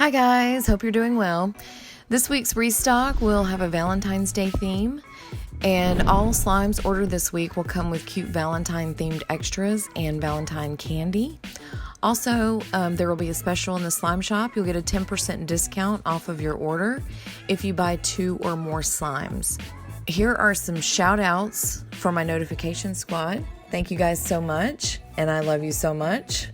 Hi guys, hope you're doing well. This week's restock will have a Valentine's Day theme, and all slimes ordered this week will come with cute Valentine themed extras and Valentine candy. Also, there will be a special in the slime shop. You'll get a 10% discount off of your order if you buy 2 or more slimes. Here are some shout outs for my notification squad. Thank you guys so much, and I love you so much.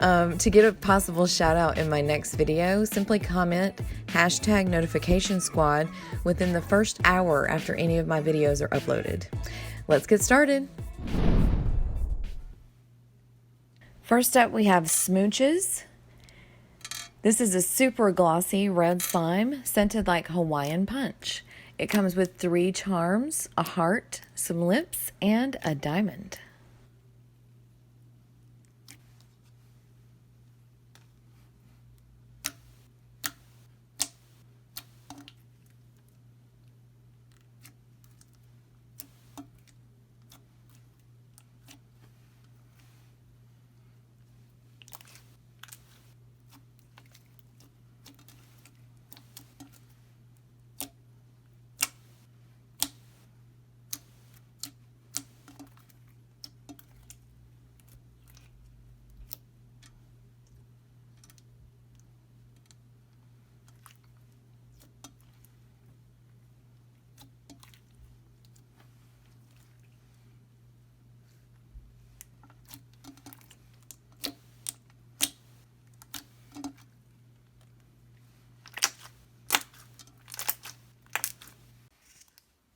To get a possible shout out in my next video, simply comment #notification squad within the first hour after any of my videos are uploaded. Let's get started. First up, we have SMOOCHES. This is a super glossy red slime scented like Hawaiian punch. It comes with 3 charms, a heart, some lips, and a diamond.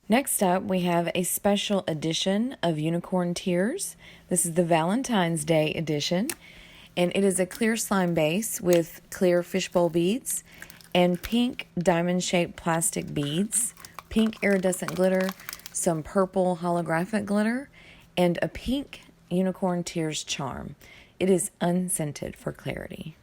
Next up, we have a special edition of Unicorn Tears. This is the Valentine's Day edition, and it is a clear slime base with clear fishbowl beads and pink diamond-shaped plastic beads, pink iridescent glitter, some purple holographic glitter, and a pink Unicorn Tears charm. It is unscented for clarity.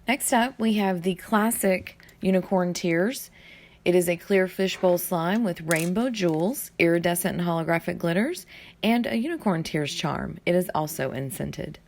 Next up, we have the classic Unicorn Tears. It is a clear fishbowl slime with rainbow jewels, iridescent and holographic glitters, and a Unicorn Tears charm. It is also unscented.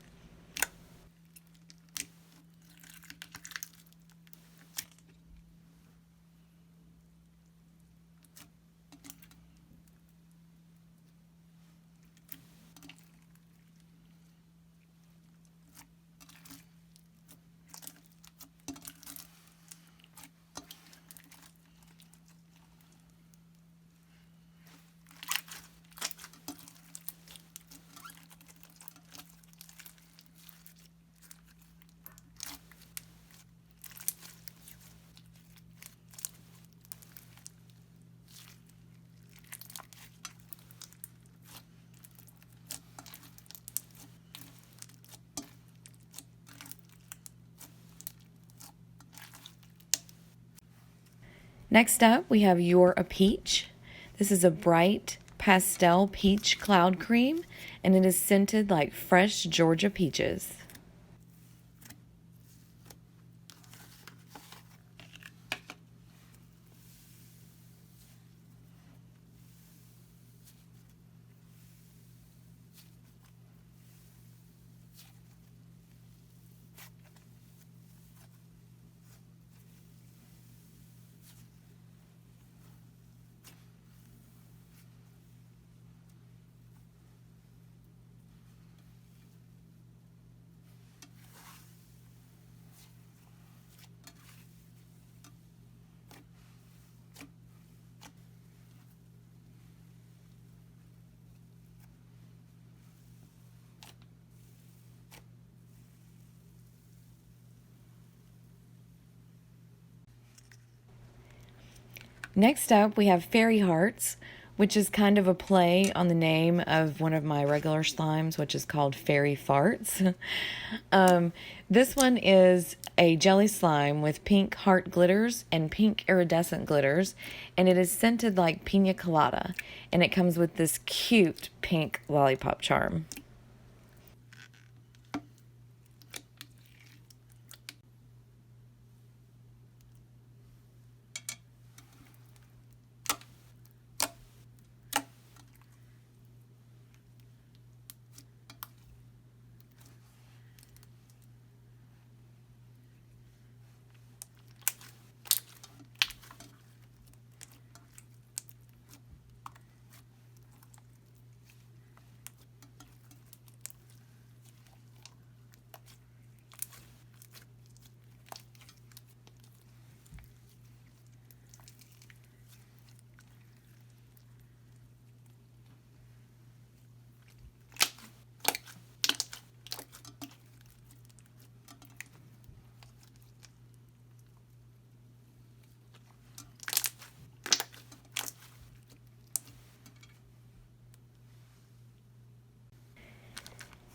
Next up, we have You're a Peach. This is a bright pastel peach cloud cream, and it is scented like fresh Georgia peaches. Next up, we have Fairy Hearts, which is kind of a play on the name of one of my regular slimes, which is called Fairy Farts. This one is a jelly slime with pink heart glitters and pink iridescent glitters, and it is scented like pina colada, and it comes with this cute pink lollipop charm.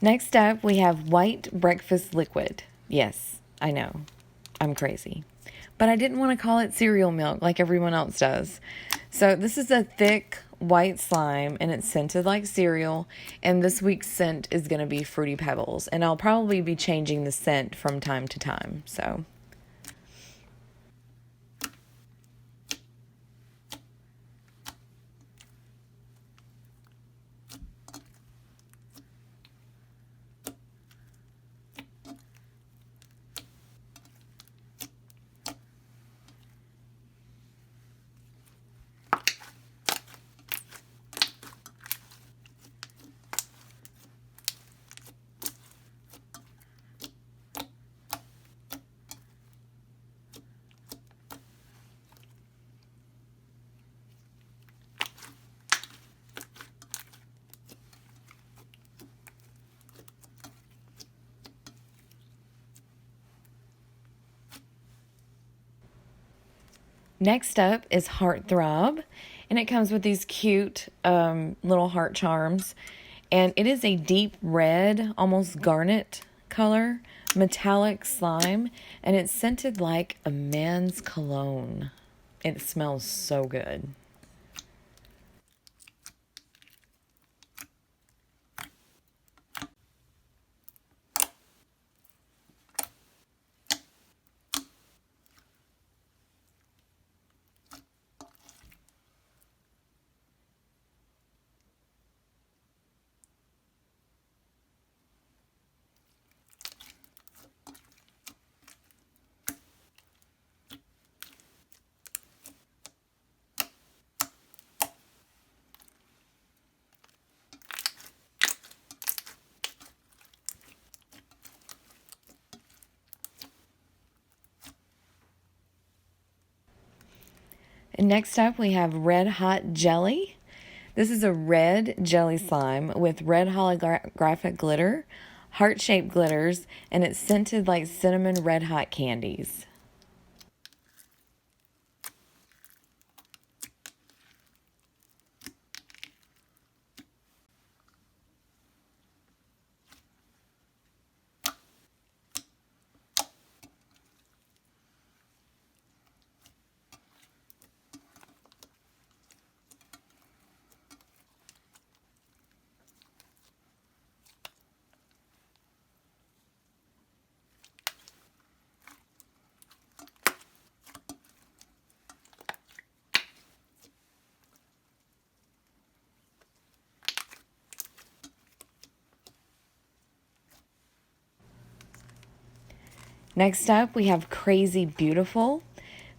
Next up, we have White Breakfast Liquid. Yes, I know, I'm crazy. But I didn't want to call it cereal milk like everyone else does. So this is a thick white slime, and it's scented like cereal. And this week's scent is going to be Fruity Pebbles. And I'll probably be changing the scent from time to time. So next up is HEARTTHROB, and it comes with these cute little heart charms. And it is a deep red, almost garnet color, metallic slime, and it's scented like a man's cologne. It smells so good. And next up, we have Red Hot Jelly. This is a red jelly slime with red holographic glitter, heart-shaped glitters, and it's scented like cinnamon red hot candies. Next up, we have Crazy Beautiful.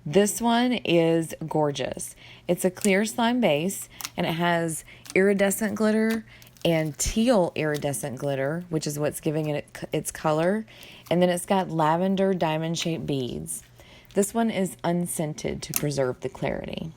This one is gorgeous. It's a clear slime base, and it has iridescent glitter and teal iridescent glitter, which is what's giving it its color. And then it's got lavender diamond-shaped beads. This one is unscented to preserve the clarity.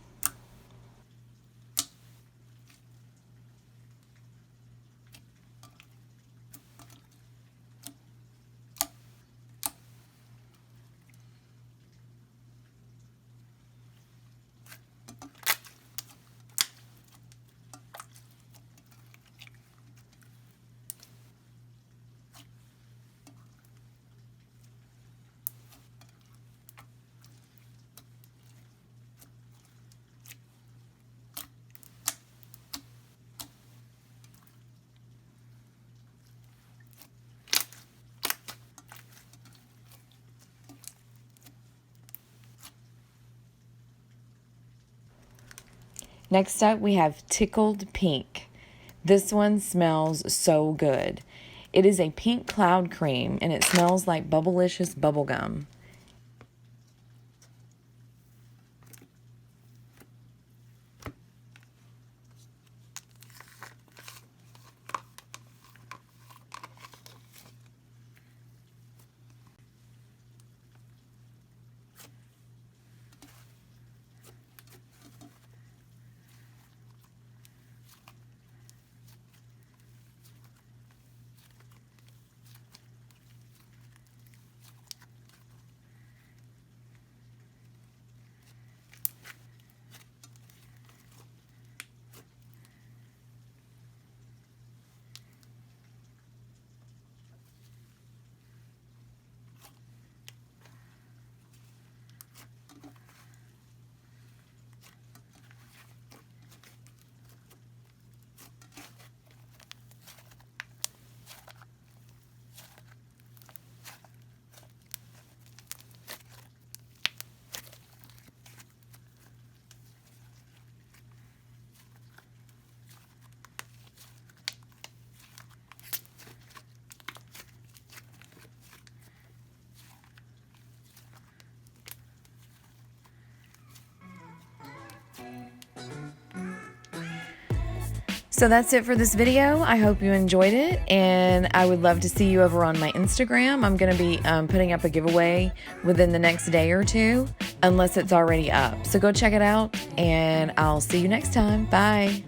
Next up, we have Tickled Pink. This one smells so good. It is a pink cloud cream, and it smells like Bubblicious bubblegum. So that's it for this video. I hope you enjoyed it, and I would love to see you over on my Instagram. I'm going to be putting up a giveaway within the next day or two, unless it's already up. So go check it out, and I'll see you next time. Bye.